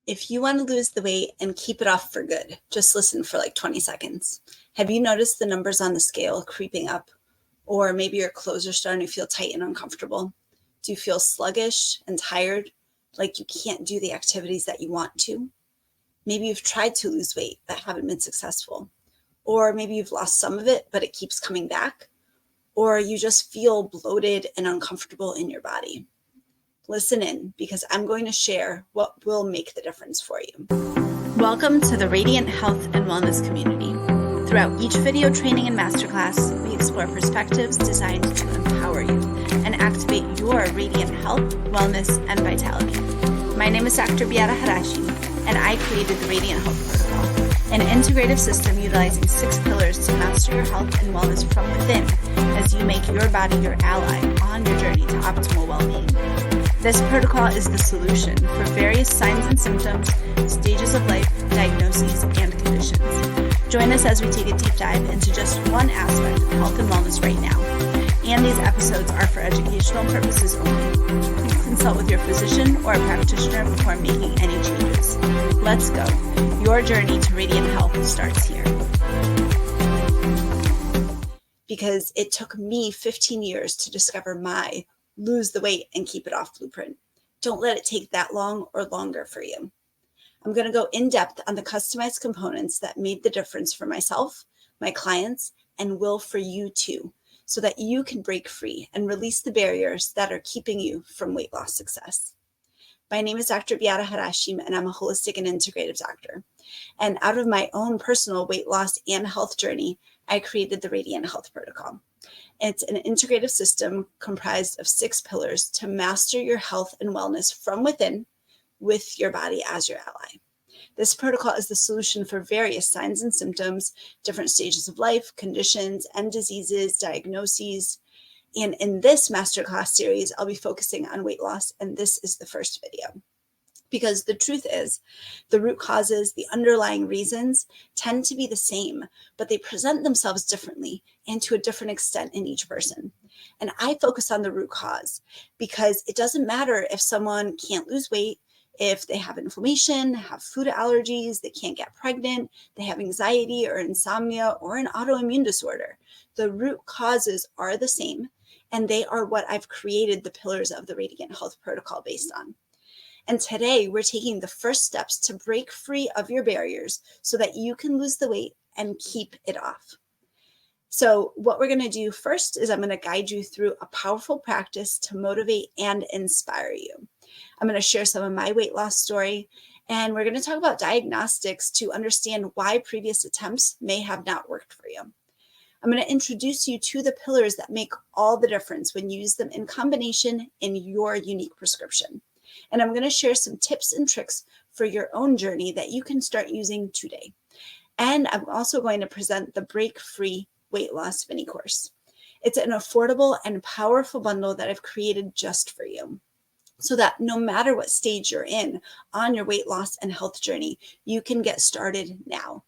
If you want to lose the weight and keep it off for good, just listen for like 20 seconds. Have you noticed the numbers on the scale creeping up? Or maybe your clothes are starting to feel tight and uncomfortable? Do you feel sluggish and tired, like you can't do the activities that you want to? Maybe you've tried to lose weight but haven't been successful. Or maybe you've lost some of it, but it keeps coming back. Or you just feel bloated and uncomfortable in your body. Listen in, because I'm going to share what will make the difference for you. Welcome to the Radiant Health and Wellness community. Throughout each video training and masterclass, we explore perspectives designed to empower you and activate your radiant health, wellness, and vitality. My name is Dr. Beata Harasim, and I created the Radiant Health Protocol, an integrative system utilizing 6 pillars to master your health and wellness from within as you make your body your ally on your journey to optimal well-being. This protocol is the solution for various signs and symptoms, stages of life, diagnoses, and conditions. Join us as we take a deep dive into just one aspect of health and wellness right now. And these episodes are for educational purposes only. Please consult with your physician or a practitioner before making any changes. Let's go. Your journey to radiant health starts here. Because it took me 15 years to discover my lose the weight and keep it off blueprint. Don't let it take that long or longer for you. I'm going to go in depth on the customized components that made the difference for myself, my clients, and will for you too, so that you can break free and release the barriers that are keeping you from weight loss success. My name is Dr. Beata Harasim, and I'm a holistic and integrative doctor. And out of my own personal weight loss and health journey, I created the Radiant Health Protocol. It's an integrative system comprised of 6 pillars to master your health and wellness from within, with your body as your ally. This protocol is the solution for various signs and symptoms, different stages of life, conditions, and diseases, diagnoses. And in this masterclass series, I'll be focusing on weight loss, and this is the first video. Because the truth is, the root causes, the underlying reasons tend to be the same, but they present themselves differently and to a different extent in each person. And I focus on the root cause because it doesn't matter if someone can't lose weight, if they have inflammation, have food allergies, they can't get pregnant, they have anxiety or insomnia or an autoimmune disorder. The root causes are the same, and they are what I've created the pillars of the Radiant Health Protocol based on. And today we're taking the first steps to break free of your barriers so that you can lose the weight and keep it off. So what we're going to do first is I'm going to guide you through a powerful practice to motivate and inspire you. I'm going to share some of my weight loss story, and we're going to talk about diagnostics to understand why previous attempts may have not worked for you. I'm going to introduce you to the pillars that make all the difference when you use them in combination in your unique prescription. And I'm going to share some tips and tricks for your own journey that you can start using today. And I'm also going to present the Break Free Weight Loss mini course. It's an affordable and powerful bundle that I've created just for you, so that no matter what stage you're in on your weight loss and health journey, you can get started now.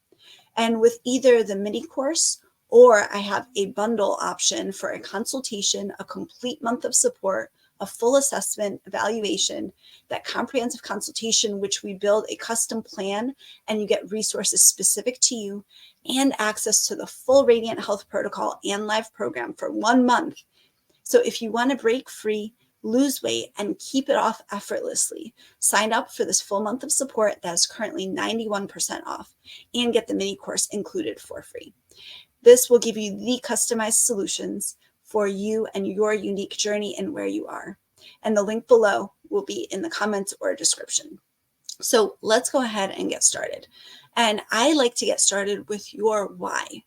And with either the mini course or I have a bundle option for a consultation, a complete month of support, a full assessment, evaluation, that comprehensive consultation, which we build a custom plan and you get resources specific to you and access to the full Radiant Health Protocol and live program for 1 month. So if you want to break free, lose weight, and keep it off effortlessly, sign up for this full month of support that is currently 91% off and get the mini course included for free. This will give you the customized solutions for you and your unique journey and where you are. And the link below will be in the comments or description. So let's go ahead and get started. And I like to get started with your why.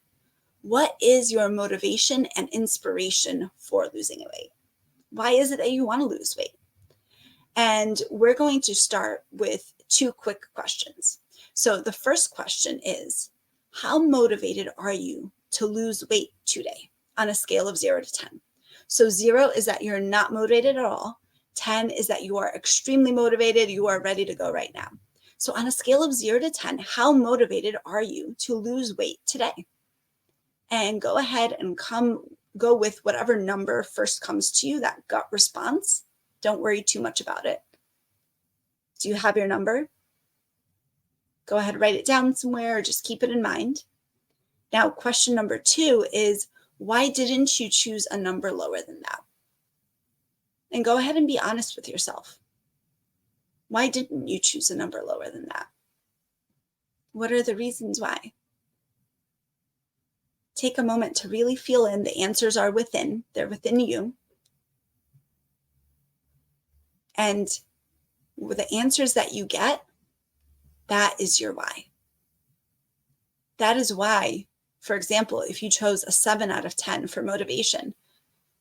What is your motivation and inspiration for losing weight? Why is it that you want to lose weight? And we're going to start with 2 quick questions. So the first question is, how motivated are you to lose weight today on a scale of 0 to 10? So 0 is that you're not motivated at all. 10 is that you are extremely motivated. You are ready to go right now. So on a scale of 0 to 10, how motivated are you to lose weight today? And go ahead and go with whatever number first comes to you, that gut response. Don't worry too much about it. Do you have your number? Go ahead, write it down somewhere, or just keep it in mind. Now, question number 2 is, why didn't you choose a number lower than that? And go ahead and be honest with yourself. Why didn't you choose a number lower than that? What are the reasons why? Take a moment to really feel in. The answers are within, they're within you. And with the answers that you get, that is your why. That is why, for example, if you chose a 7 out of 10 for motivation,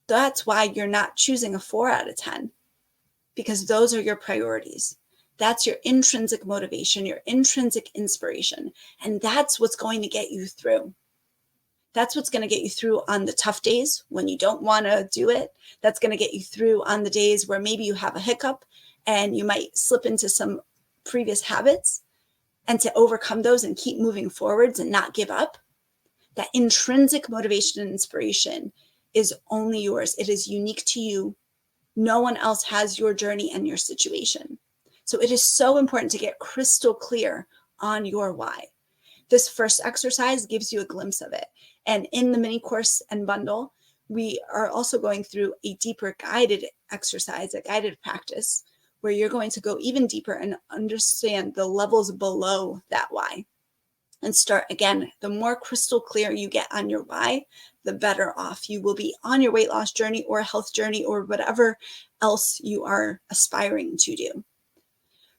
that's why you're not choosing a 4 out of 10, because those are your priorities. That's your intrinsic motivation, your intrinsic inspiration. And that's what's going to get you through. That's what's going to get you through on the tough days when you don't want to do it. That's going to get you through on the days where maybe you have a hiccup and you might slip into some previous habits. And to overcome those and keep moving forwards and not give up, that intrinsic motivation and inspiration is only yours. It is unique to you. No one else has your journey and your situation. So it is so important to get crystal clear on your why. This first exercise gives you a glimpse of it. And in the mini course and bundle, we are also going through a deeper guided exercise, a guided practice, where you're going to go even deeper and understand the levels below that why. And start again, the more crystal clear you get on your why, the better off you will be on your weight loss journey or health journey or whatever else you are aspiring to do.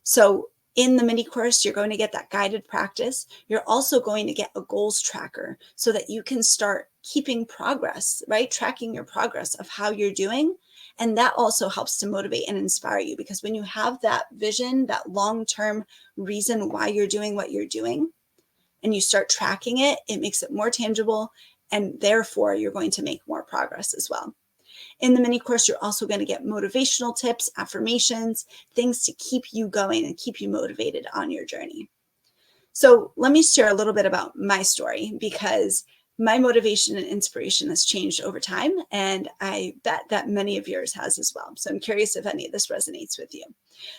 So in the mini course, you're going to get that guided practice. You're also going to get a goals tracker so that you can start keeping progress, right? Tracking your progress of how you're doing. And that also helps to motivate and inspire you, because when you have that vision, that long-term reason why you're doing what you're doing, and you start tracking it, it makes it more tangible, and therefore you're going to make more progress as well. In the mini course, you're also going to get motivational tips, affirmations, things to keep you going and keep you motivated on your journey. So let me share a little bit about my story, because my motivation and inspiration has changed over time, and I bet that many of yours has as well. So I'm curious if any of this resonates with you.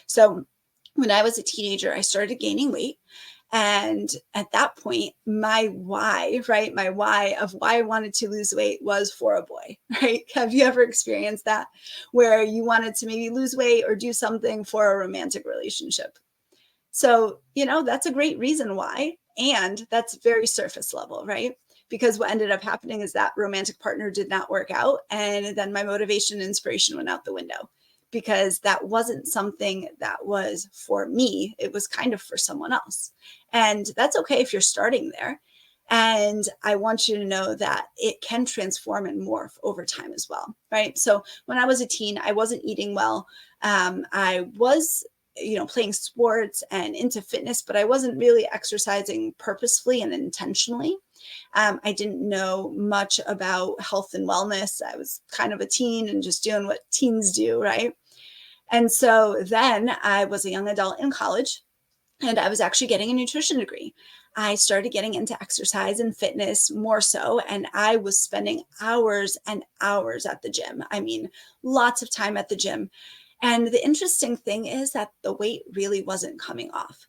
So when I was a teenager, I started gaining weight. And at that point, my why, right? My why of why I wanted to lose weight was for a boy, right? Have you ever experienced that, where you wanted to maybe lose weight or do something for a romantic relationship? So, that's a great reason why. And that's very surface level, right? Because what ended up happening is that romantic partner did not work out. And then my motivation and inspiration went out the window, because that wasn't something that was for me. It was kind of for someone else. And that's okay if you're starting there. And I want you to know that it can transform and morph over time as well, right? So when I was a teen, I wasn't eating well. I was playing sports and into fitness, but I wasn't really exercising purposefully and intentionally. I didn't know much about health and wellness. I was kind of a teen and just doing what teens do, right? And so then I was a young adult in college, and I was actually getting a nutrition degree. I started getting into exercise and fitness more so, and I was spending hours and hours at the gym. I mean, lots of time at the gym. And the interesting thing is that the weight really wasn't coming off.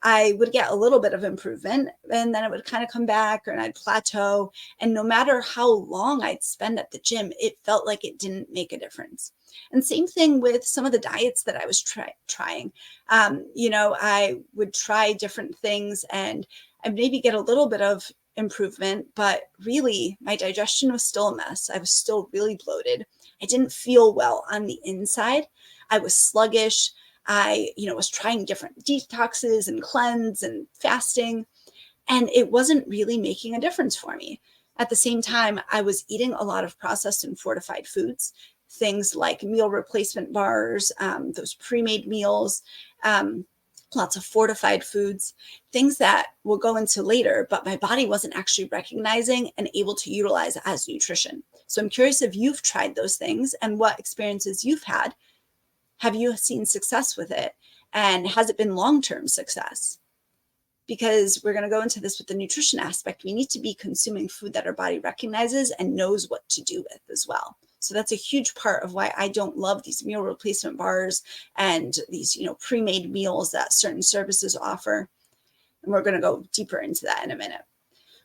I would get a little bit of improvement, and then it would kind of come back, and I'd plateau. And no matter how long I'd spend at the gym, it felt like it didn't make a difference. And same thing with some of the diets that I was trying. I would try different things, and I'd maybe get a little bit of improvement, but really my digestion was still a mess. I was still really bloated. I didn't feel well on the inside. I was sluggish. I, was trying different detoxes and cleanse and fasting, and it wasn't really making a difference for me. At the same time, I was eating a lot of processed and fortified foods, things like meal replacement bars, those pre-made meals, lots of fortified foods, things that we'll go into later, but my body wasn't actually recognizing and able to utilize as nutrition. So I'm curious if you've tried those things and what experiences you've had. Have you seen success with it? And has it been long-term success? Because we're going to go into this with the nutrition aspect. We need to be consuming food that our body recognizes and knows what to do with as well. So that's a huge part of why I don't love these meal replacement bars and these, pre-made meals that certain services offer. And we're going to go deeper into that in a minute.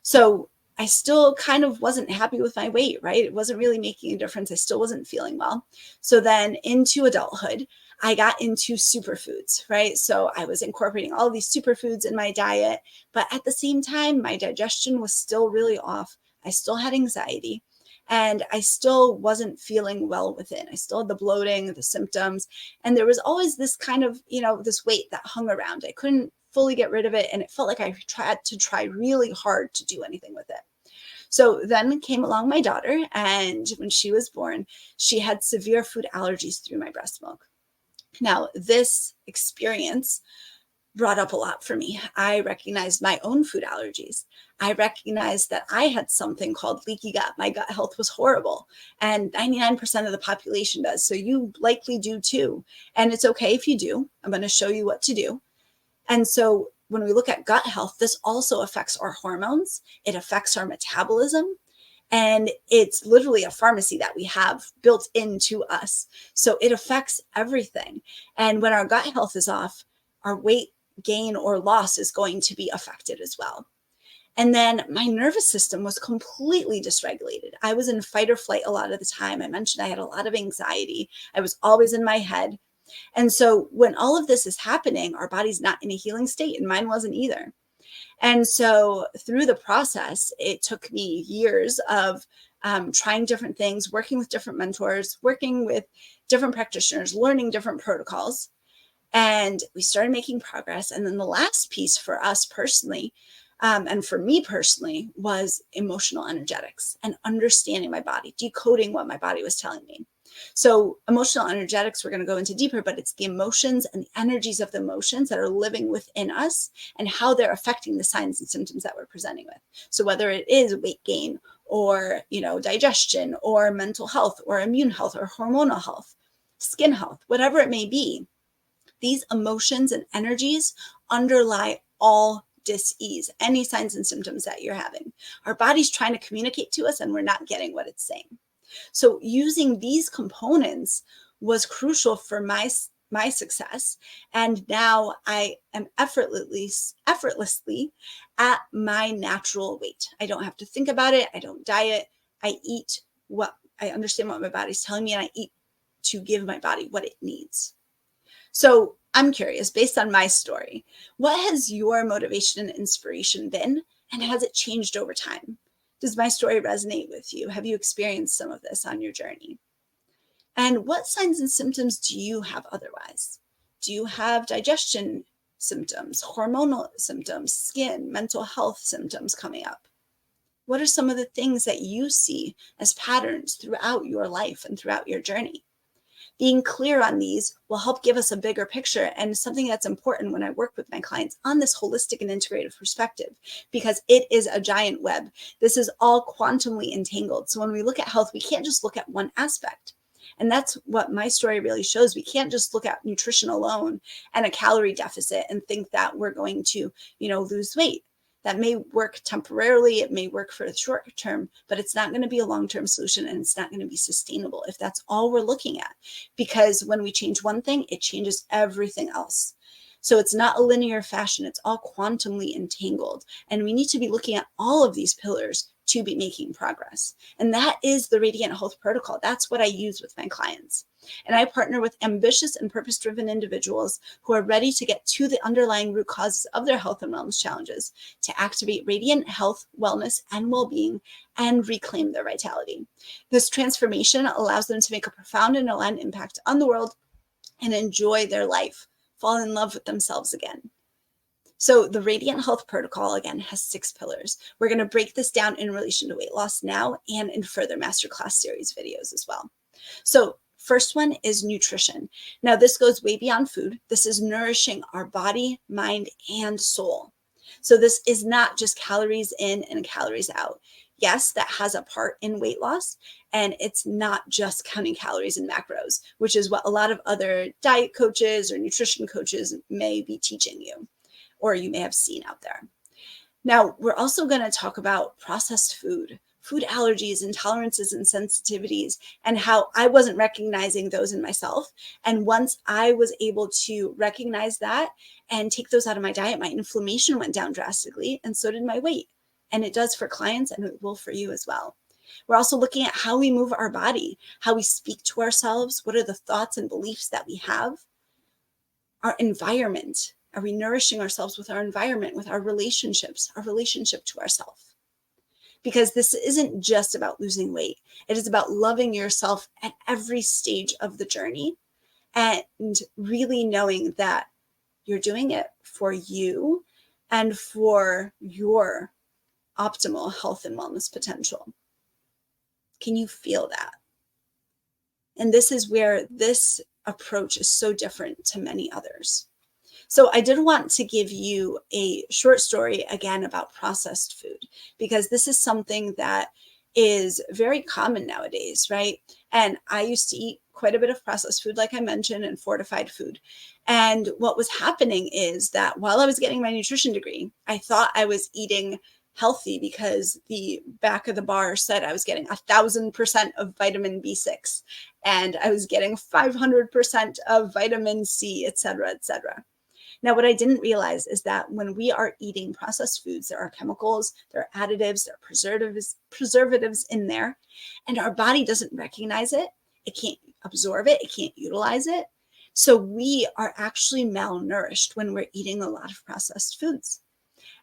So I still kind of wasn't happy with my weight, right? It wasn't really making a difference. I still wasn't feeling well. So then into adulthood, I got into superfoods, right? So I was incorporating all these superfoods in my diet, but at the same time, my digestion was still really off. I still had anxiety and I still wasn't feeling well within. I still had the bloating, the symptoms, and there was always this kind of, this weight that hung around. I couldn't fully get rid of it, and it felt like I tried to try really hard to do anything with it. So then came along my daughter, and when she was born, she had severe food allergies through my breast milk. Now, this experience brought up a lot for me. I recognized my own food allergies. I recognized that I had something called leaky gut. My gut health was horrible, and 99% of the population does. So you likely do too. And it's okay if you do. I'm going to show you what to do. And so when we look at gut health, this also affects our hormones. It affects our metabolism. And it's literally a pharmacy that we have built into us. So it affects everything. And when our gut health is off, our weight gain or loss is going to be affected as well. And then my nervous system was completely dysregulated. I was in fight or flight a lot of the time. I mentioned I had a lot of anxiety. I was always in my head. And so when all of this is happening, our body's not in a healing state, and mine wasn't either. And so through the process, it took me years of trying different things, working with different mentors, working with different practitioners, learning different protocols. And we started making progress. And then the last piece for us personally, and for me personally, was emotional energetics and understanding my body, decoding what my body was telling me. So emotional energetics, we're going to go into deeper, but it's the emotions and the energies of the emotions that are living within us and how they're affecting the signs and symptoms that we're presenting with. So whether it is weight gain or, digestion or mental health or immune health or hormonal health, skin health, whatever it may be, these emotions and energies underlie all dis-ease, any signs and symptoms that you're having. Our body's trying to communicate to us and we're not getting what it's saying. So using these components was crucial for my success. And now I am effortlessly at my natural weight. I don't have to think about it. I don't diet. I eat what I understand what my body's telling me, and I eat to give my body what it needs. So I'm curious, based on my story, what has your motivation and inspiration been, and has it changed over time? Does my story resonate with you? Have you experienced some of this on your journey? And what signs and symptoms do you have otherwise? Do you have digestion symptoms, hormonal symptoms, skin, mental health symptoms coming up? What are some of the things that you see as patterns throughout your life and throughout your journey? Being clear on these will help give us a bigger picture, and something that's important when I work with my clients on this holistic and integrative perspective, because it is a giant web. This is all quantumly entangled. So when we look at health, we can't just look at one aspect. And that's what my story really shows. We can't just look at nutrition alone and a calorie deficit and think that we're going to, lose weight. That may work temporarily, it may work for the short term, but it's not going to be a long-term solution, and it's not going to be sustainable if that's all we're looking at. Because when we change one thing, it changes everything else. So it's not a linear fashion, it's all quantumly entangled. And we need to be looking at all of these pillars to be making progress. And that is the Radiant Health Protocol. That's what I use with my clients. And I partner with ambitious and purpose-driven individuals who are ready to get to the underlying root causes of their health and wellness challenges, to activate radiant health, wellness, and well-being, and reclaim their vitality. This transformation allows them to make a profound and aligned impact on the world and enjoy their life, fall in love with themselves again. So the Radiant Health Protocol, again, has 6 pillars. We're going to break this down in relation to weight loss now and in further masterclass series videos as well. So first one is nutrition. Now, this goes way beyond food. This is nourishing our body, mind, and soul. So this is not just calories in and calories out. Yes, that has a part in weight loss, and it's not just counting calories and macros, which is what a lot of other diet coaches or nutrition coaches may be teaching you, or you may have seen out there. Now, we're also going to talk about processed food food allergies, intolerances, and sensitivities, and how I wasn't recognizing those in myself. And once I was able to recognize that and take those out of my diet, my inflammation went down drastically, and so did my weight. And it does for clients, and it will for you as well. We're also looking at how we move our body, how we speak to ourselves, what are the thoughts and beliefs that we have, our environment. Are we nourishing ourselves with our environment, with our relationships, our relationship to ourselves? Because this isn't just about losing weight. It is about loving yourself at every stage of the journey and really knowing that you're doing it for you and for your optimal health and wellness potential. Can you feel that? And this is where this approach is so different to many others. So I did want to give you a short story again about processed food, because this is something that is very common nowadays, right? And I used to eat quite a bit of processed food, like I mentioned, and fortified food. And what was happening is that while I was getting my nutrition degree, I thought I was eating healthy because the back of the bar said I was getting 1,000% of vitamin B6 and I was getting 500% of vitamin C, et cetera, et cetera. Now, what I didn't realize is that when we are eating processed foods, there are chemicals, there are additives, there are preservatives in there, and our body doesn't recognize it. It can't absorb it. It can't utilize it. So we are actually malnourished when we're eating a lot of processed foods.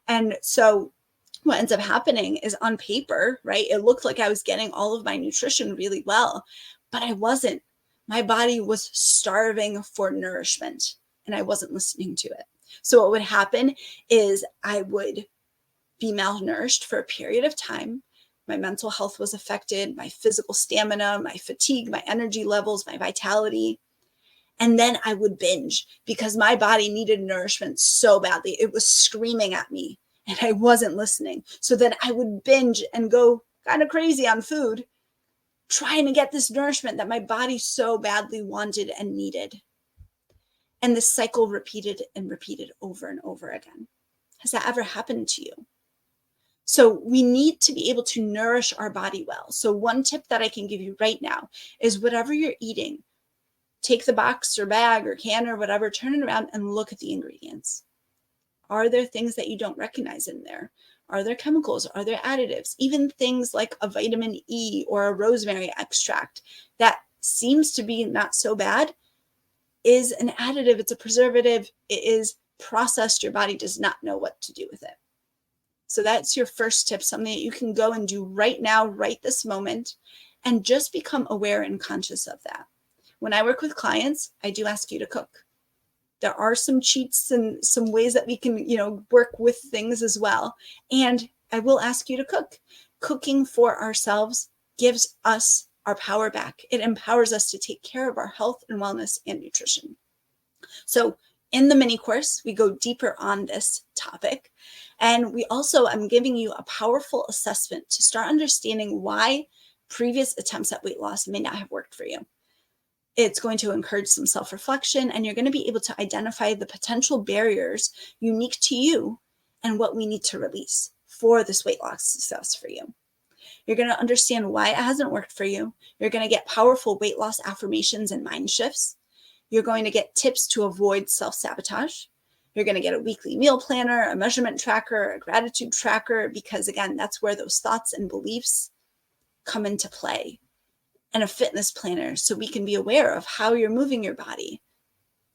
And so what ends up happening is, on paper, right, it looked like I was getting all of my nutrition really well, but I wasn't. My body was starving for nourishment and I wasn't listening to it. So what would happen is I would be malnourished for a period of time. My mental health was affected, my physical stamina, my fatigue, my energy levels, my vitality. And then I would binge because my body needed nourishment so badly. It was screaming at me and I wasn't listening. So then I would binge and go kind of crazy on food, trying to get this nourishment that my body so badly wanted and needed. And this cycle repeated and repeated over and over again. Has that ever happened to you? So we need to be able to nourish our body well. So one tip that I can give you right now is, whatever you're eating, take the box or bag or can or whatever, turn it around and look at the ingredients. Are there things that you don't recognize in there? Are there chemicals? Are there additives? Even things like a vitamin E or a rosemary extract that seems to be not so bad is an additive. It's a preservative. It is processed. Your body does not know what to do with it. So that's your first tip, something that you can go and do right now, right this moment, and just become aware and conscious of that. When I work with clients, I do ask you to cook. There are some cheats and some ways that we can, work with things as well. And I will ask you to cook. Cooking for ourselves gives us our power back. It empowers us to take care of our health and wellness and nutrition. So in the mini course, we go deeper on this topic. And we also, I'm giving you a powerful assessment to start understanding why previous attempts at weight loss may not have worked for you. It's going to encourage some self-reflection, and you're going to be able to identify the potential barriers unique to you and what we need to release for this weight loss success for you. You're going to understand why it hasn't worked for you. You're going to get powerful weight loss affirmations and mind shifts. You're going to get tips to avoid self-sabotage. You're going to get a weekly meal planner, a measurement tracker, a gratitude tracker, because again, that's where those thoughts and beliefs come into play. And a fitness planner, so we can be aware of how you're moving your body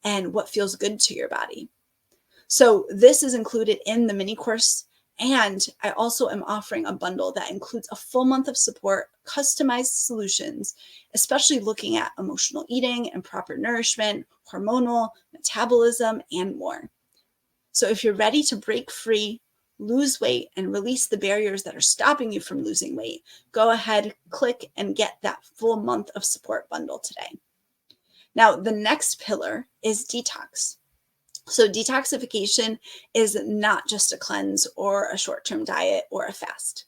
and what feels good to your body. So this is included in the mini course. And I also am offering a bundle that includes a full month of support, customized solutions, especially looking at emotional eating and proper nourishment, hormonal, metabolism, and more. So if you're ready to break free, lose weight, and release the barriers that are stopping you from losing weight, go ahead, click, and get that full month of support bundle today. Now, the next pillar is detox. So detoxification is not just a cleanse or a short-term diet or a fast.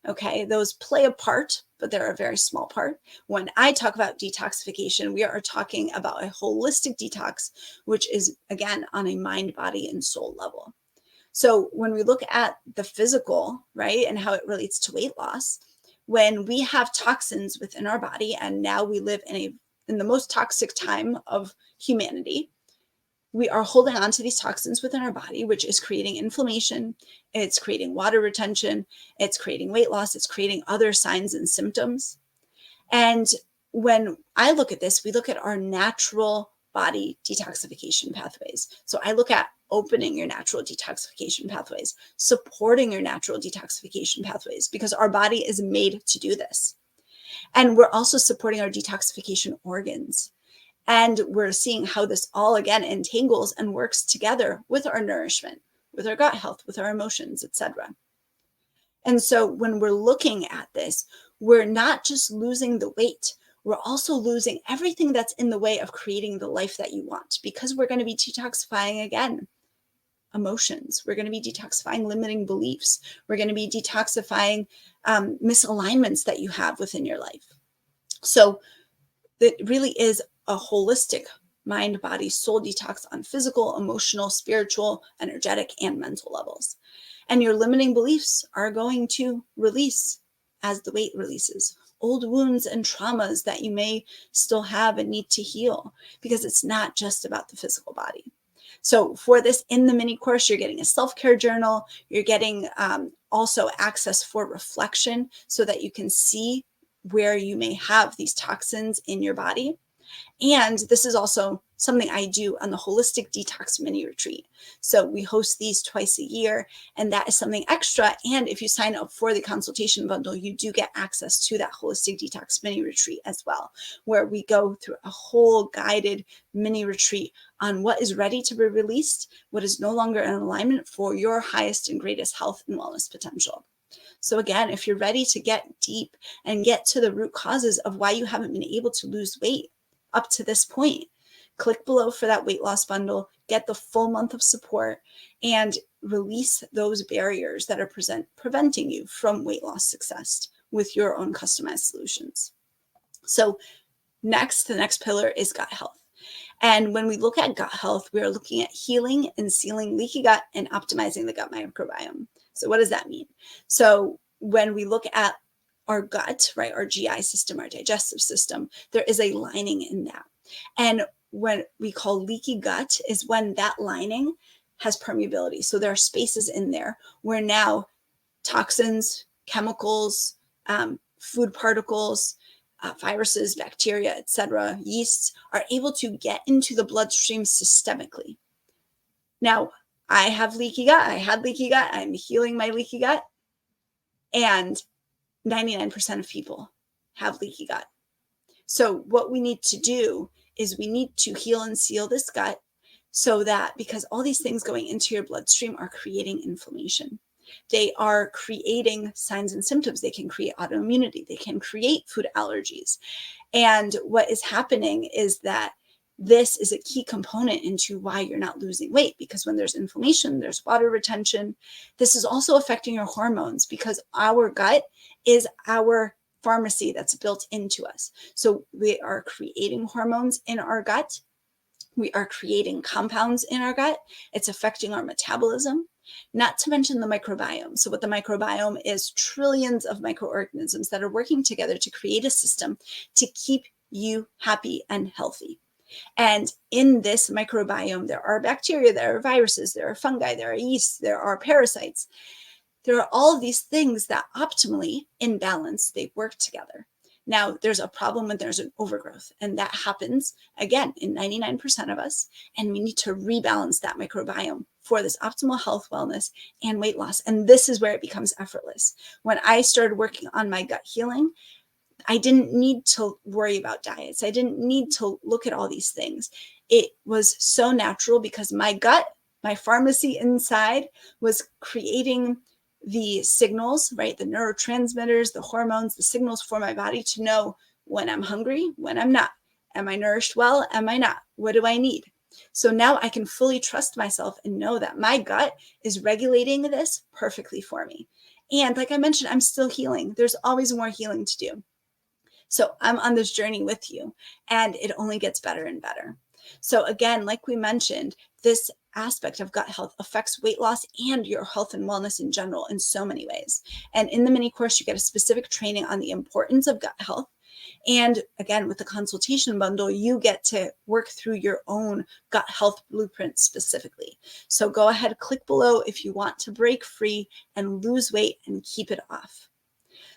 Okay, those play a part, but they're a very small part. When I talk about detoxification, we are talking about a holistic detox, which is, again, on a mind, body, and soul level. So when we look at the physical, right, and how it relates to weight loss, when we have toxins within our body, and now we live in the most toxic time of humanity, we are holding on to these toxins within our body, which is creating inflammation, it's creating water retention, it's creating weight loss, it's creating other signs and symptoms. And when I look at this, we look at our natural body detoxification pathways. So I look at opening your natural detoxification pathways, supporting your natural detoxification pathways, because our body is made to do this. And we're also supporting our detoxification organs. And we're seeing how this all, again, entangles and works together with our nourishment, with our gut health, with our emotions, etc. And so when we're looking at this, we're not just losing the weight, we're also losing everything that's in the way of creating the life that you want, because we're going to be detoxifying, again, emotions. We're going to be detoxifying limiting beliefs. We're going to be detoxifying misalignments that you have within your life. So it really is a holistic mind, body, soul detox on physical, emotional, spiritual, energetic, and mental levels. And your limiting beliefs are going to release as the weight releases. Old wounds and traumas that you may still have and need to heal, because it's not just about the physical body. So for this, in the mini course, you're getting a self-care journal. You're getting also access for reflection so that you can see where you may have these toxins in your body. And this is also something I do on the Holistic Detox Mini Retreat. So we host these twice a year, and that is something extra. And if you sign up for the consultation bundle, you do get access to that Holistic Detox Mini Retreat as well, where we go through a whole guided mini retreat on what is ready to be released, what is no longer in alignment for your highest and greatest health and wellness potential. So again, if you're ready to get deep and get to the root causes of why you haven't been able to lose weight up to this point, click below for that weight loss bundle, get the full month of support, and release those barriers that are preventing you from weight loss success with your own customized solutions. So the next pillar is gut health. And when we look at gut health, we are looking at healing and sealing leaky gut and optimizing the gut microbiome. So what does that mean? So when we look at our gut, right, our GI system, our digestive system, there is a lining in that. And when we call leaky gut is when that lining has permeability. So there are spaces in there where now toxins, chemicals, food particles, viruses, bacteria, etc., yeasts are able to get into the bloodstream systemically. Now, I have leaky gut. I had leaky gut. I'm healing my leaky gut. And 99% of people have leaky gut. So what we need to do is we need to heal and seal this gut, so that, because all these things going into your bloodstream are creating inflammation. They are creating signs and symptoms. They can create autoimmunity. They can create food allergies. And what is happening is that this is a key component into why you're not losing weight, because when there's inflammation, there's water retention. This is also affecting your hormones, because our gut is our pharmacy that's built into us. So we are creating hormones in our gut. We are creating compounds in our gut. It's affecting our metabolism, not to mention the microbiome. So what the microbiome is, trillions of microorganisms that are working together to create a system to keep you happy and healthy. And in this microbiome, there are bacteria, there are viruses, there are fungi, there are yeasts, there are parasites. There are all of these things that optimally, in balance, they work together. Now, there's a problem when there's an overgrowth, and that happens, again, in 99% of us, and we need to rebalance that microbiome for this optimal health, wellness, and weight loss. And this is where it becomes effortless. When I started working on my gut healing, I didn't need to worry about diets. I didn't need to look at all these things. It was so natural, because my gut, my pharmacy inside, was creating the signals, right? The neurotransmitters, the hormones, the signals for my body to know when I'm hungry, when I'm not. Am I nourished well? Am I not? What do I need? So now I can fully trust myself and know that my gut is regulating this perfectly for me. And like I mentioned, I'm still healing. There's always more healing to do. So I'm on this journey with you, and it only gets better and better. So again, like we mentioned, this aspect of gut health affects weight loss and your health and wellness in general in so many ways. And in the mini course, you get a specific training on the importance of gut health. And again, with the consultation bundle, you get to work through your own gut health blueprint specifically. So go ahead, click below if you want to break free and lose weight and keep it off.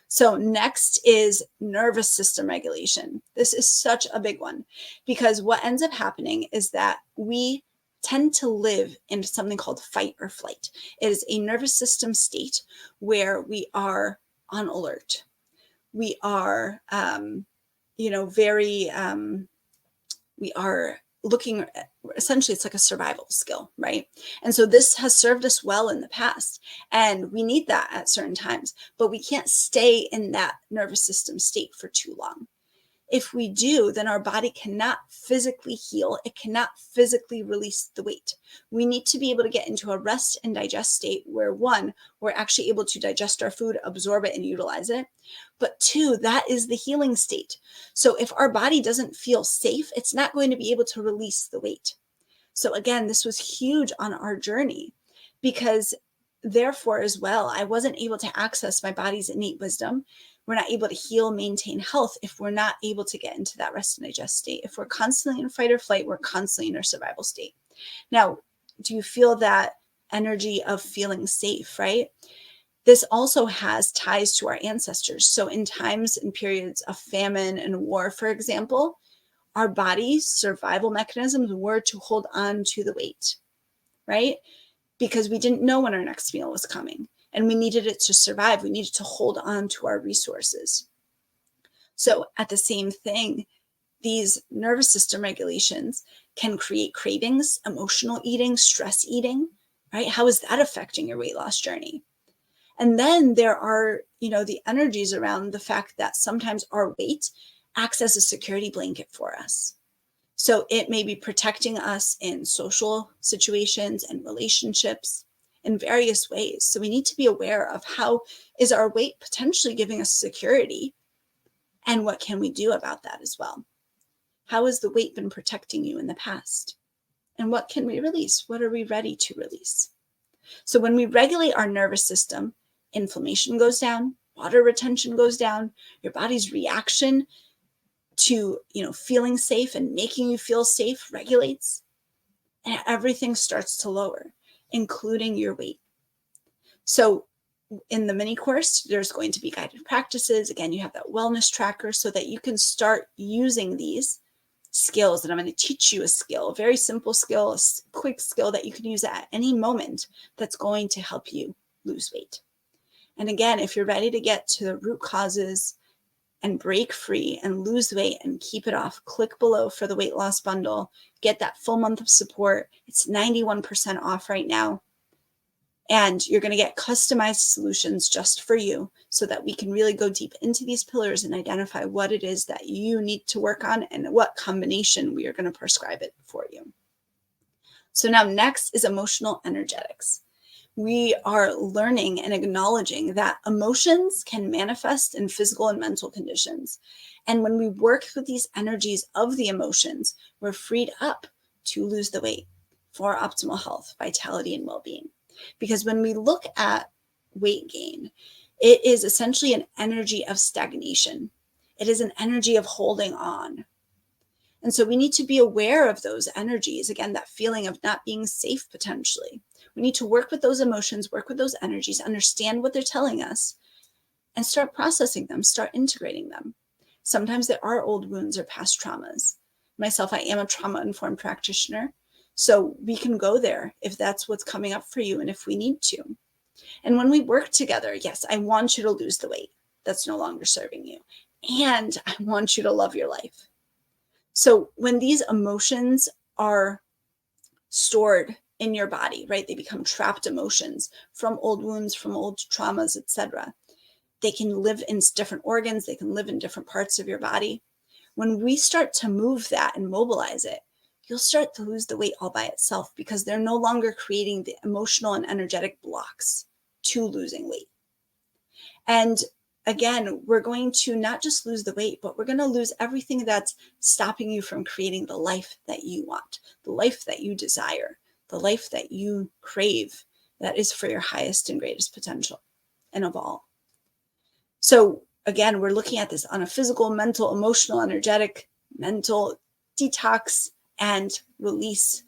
So next is nervous system regulation. This is such a big one because what ends up happening is that we tend to live in something called fight or flight. It is a nervous system state where we are on alert. We are, we are looking at, essentially it's like a survival skill, right? And so this has served us well in the past, and we need that at certain times, but we can't stay in that nervous system state for too long. If we do, then our body cannot physically heal. It cannot physically release the weight. We need to be able to get into a rest and digest state where, one, we're actually able to digest our food, absorb it, and utilize it. But two, that is the healing state. So if our body doesn't feel safe, it's not going to be able to release the weight. So again, this was huge on our journey because therefore as well, I wasn't able to access my body's innate wisdom. We're not able to heal, maintain health if we're not able to get into that rest and digest state. If we're constantly in fight or flight, we're constantly in our survival state. Now, do you feel that energy of feeling safe, right? This also has ties to our ancestors. So in times and periods of famine and war, for example, our body's survival mechanisms were to hold on to the weight, right? Because we didn't know when our next meal was coming and we needed it to survive. We needed to hold on to our resources. So at the same thing, these nervous system regulations can create cravings, emotional eating, stress eating, right? How is that affecting your weight loss journey? And then there are, the energies around the fact that sometimes our weight acts as a security blanket for us. So it may be protecting us in social situations and relationships in various ways. So we need to be aware of how is our weight potentially giving us security, and what can we do about that as well? How has the weight been protecting you in the past? And what can we release? What are we ready to release? So when we regulate our nervous system, inflammation goes down, water retention goes down, your body's reaction to, feeling safe and making you feel safe regulates, and everything starts to lower, including your weight. So in the mini course, there's going to be guided practices. Again, you have that wellness tracker so that you can start using these skills. And I'm going to teach you a skill, a very simple skill, a quick skill that you can use at any moment that's going to help you lose weight. And again, if you're ready to get to the root causes and break free and lose weight and keep it off, click below for the weight loss bundle. Get that full month of support. It's 91% off right now. And you're going to get customized solutions just for you so that we can really go deep into these pillars and identify what it is that you need to work on and what combination we are going to prescribe it for you. So now next is emotional energetics. We are learning and acknowledging that emotions can manifest in physical and mental conditions. And when we work with these energies of the emotions, we're freed up to lose the weight for optimal health, vitality, and well-being. Because when we look at weight gain, it is essentially an energy of stagnation. It is an energy of holding on. And so we need to be aware of those energies. Again, that feeling of not being safe potentially. We need to work with those emotions, work with those energies, understand what they're telling us, and start processing them, start integrating them. Sometimes there are old wounds or past traumas. Myself, I am a trauma-informed practitioner, so we can go there if that's what's coming up for you and if we need to. And when we work together, yes, I want you to lose the weight that's no longer serving you, and I want you to love your life. So when these emotions are stored in your body, right? They become trapped emotions from old wounds, from old traumas, etc. They can live in different organs. They can live in different parts of your body. When we start to move that and mobilize it, you'll start to lose the weight all by itself because they're no longer creating the emotional and energetic blocks to losing weight. And again, we're going to not just lose the weight, but we're going to lose everything that's stopping you from creating the life that you want, the life that you desire, the life that you crave, that is for your highest and greatest potential and of all. So again, we're looking at this on a physical, mental, emotional, energetic, mental detox and release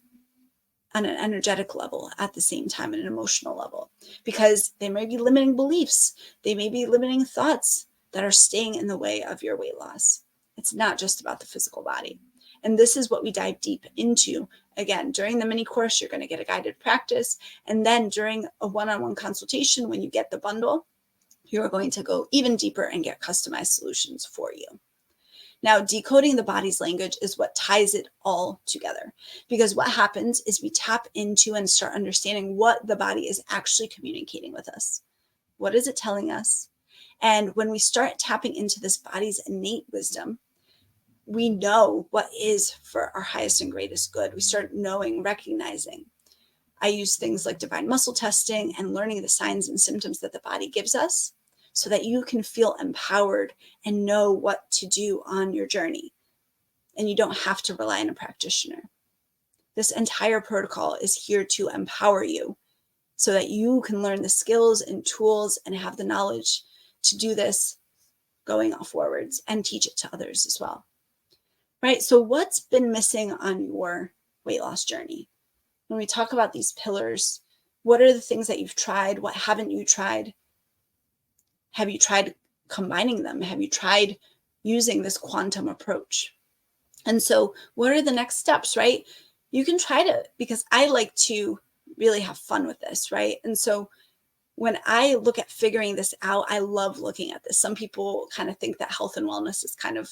on an energetic level at the same time, and an emotional level, because they may be limiting beliefs. They may be limiting thoughts that are staying in the way of your weight loss. It's not just about the physical body. And this is what we dive deep into. Again, during the mini course, you're going to get a guided practice. And then during a one-on-one consultation, when you get the bundle, you're going to go even deeper and get customized solutions for you. Now, decoding the body's language is what ties it all together, because what happens is we tap into and start understanding what the body is actually communicating with us. What is it telling us? And when we start tapping into this body's innate wisdom, we know what is for our highest and greatest good. We start knowing, recognizing. I use things like divine muscle testing and learning the signs and symptoms that the body gives us, so that you can feel empowered and know what to do on your journey. And you don't have to rely on a practitioner. This entire protocol is here to empower you so that you can learn the skills and tools and have the knowledge to do this going forwards and teach it to others as well. Right? So what's been missing on your weight loss journey? When we talk about these pillars, what are the things that you've tried? What haven't you tried? Have you tried combining them? Have you tried using this quantum approach? And so what are the next steps, right? You can try to, because I like to really have fun with this, right? And so when I look at figuring this out, I love looking at this. Some people kind of think that health and wellness is kind of,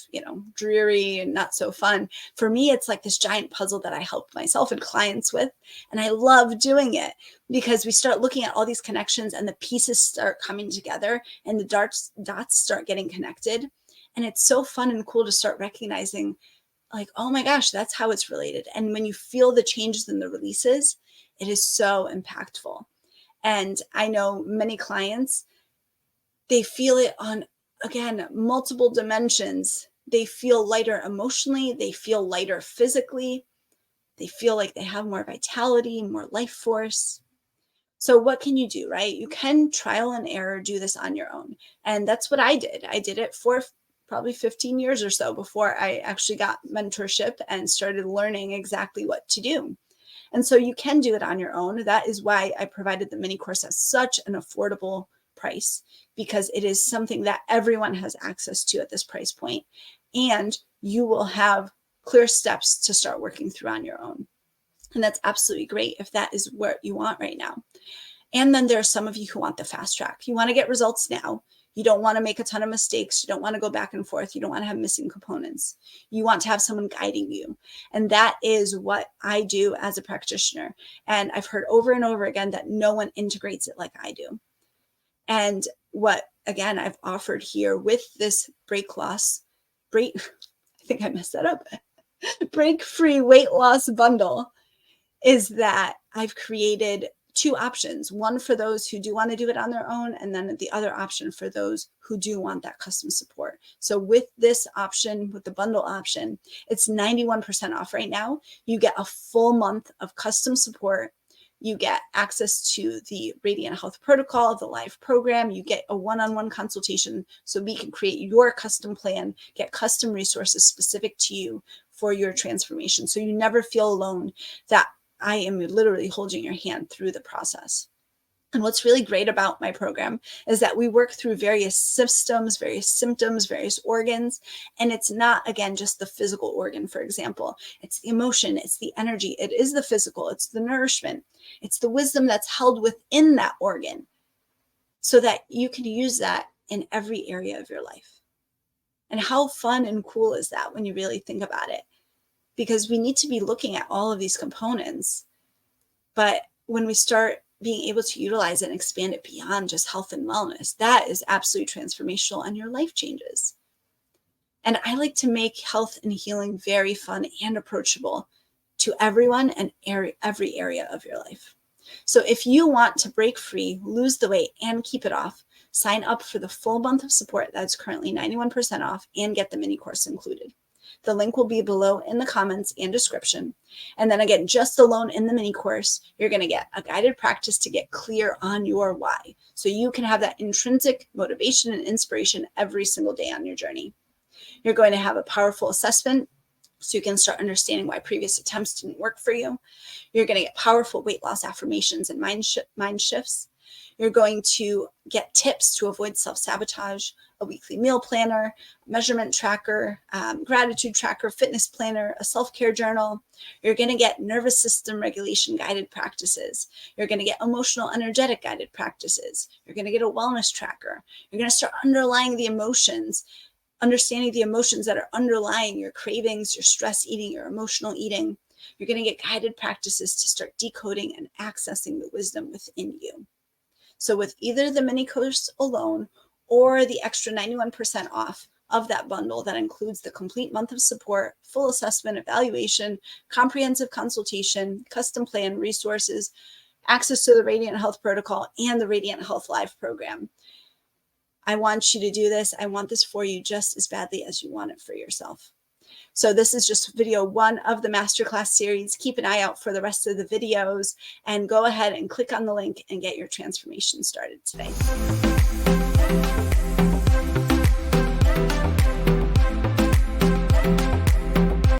dreary and not so fun. For me, it's like this giant puzzle that I help myself and clients with. And I love doing it because we start looking at all these connections and the pieces start coming together and the dots start getting connected. And it's so fun and cool to start recognizing, like, oh my gosh, that's how it's related. And when you feel the changes in the releases, it is so impactful. And I know many clients, they feel it on, again, multiple dimensions. They feel lighter emotionally. They feel lighter physically. They feel like they have more vitality, more life force. So what can you do, right? You can trial and error do this on your own. And that's what I did. I did it for probably 15 years or so before I actually got mentorship and started learning exactly what to do. And so you can do it on your own. That is why I provided the mini course at such an affordable price, because it is something that everyone has access to at this price point. And you will have clear steps to start working through on your own. And that's absolutely great if that is what you want right now. And then there are some of you who want the fast track. You want to get results now. You don't want to make a ton of mistakes. You don't want to go back and forth. You don't want to have missing components. You want to have someone guiding you. And that is what I do as a practitioner. And I've heard over and over again that no one integrates it like I do. And what, again, I've offered here with this I think I messed that up, break free weight loss bundle, is that I've created two options, one for those who do want to do it on their own, and then the other option for those who do want that custom support. So with this option, with the bundle option, it's 91% off right now. You get a full month of custom support. You get access to the Radiant Health Protocol, the live program. You get a one-on-one consultation so we can create your custom plan, get custom resources specific to you for your transformation. So you never feel alone, that I am literally holding your hand through the process. And what's really great about my program is that we work through various systems, various symptoms, various organs. And it's not, again, just the physical organ, for example. It's the emotion, it's the energy, it is the physical, it's the nourishment, it's the wisdom that's held within that organ, so that you can use that in every area of your life. And how fun and cool is that when you really think about it? Because we need to be looking at all of these components. But when we start being able to utilize it and expand it beyond just health and wellness, that is absolutely transformational and your life changes. And I like to make health and healing very fun and approachable to everyone and every area of your life. So if you want to break free, lose the weight, and keep it off, sign up for the full month of support that's currently 91% off and get the mini course included. The link will be below in the comments and description. And then again, just alone in the mini course, you're going to get a guided practice to get clear on your why, so you can have that intrinsic motivation and inspiration every single day on your journey. You're going to have a powerful assessment so you can start understanding why previous attempts didn't work for you. You're going to get powerful weight loss affirmations and mind shifts. You're going to get tips to avoid self-sabotage, a weekly meal planner, measurement tracker, gratitude tracker, fitness planner, a self-care journal. You're going to get nervous system regulation guided practices. You're going to get emotional energetic guided practices. You're going to get a wellness tracker. You're going to start understanding the emotions that are underlying your cravings, your stress eating, your emotional eating. You're going to get guided practices to start decoding and accessing the wisdom within you. So with either the mini course alone or the extra 91% off of that bundle that includes the complete month of support, full assessment, evaluation, comprehensive consultation, custom plan, resources, access to the Radiant Health Protocol, and the Radiant Health Live program, I want you to do this. I want this for you just as badly as you want it for yourself. So this is just video 1 of the masterclass series. Keep an eye out for the rest of the videos and go ahead and click on the link and get your transformation started today.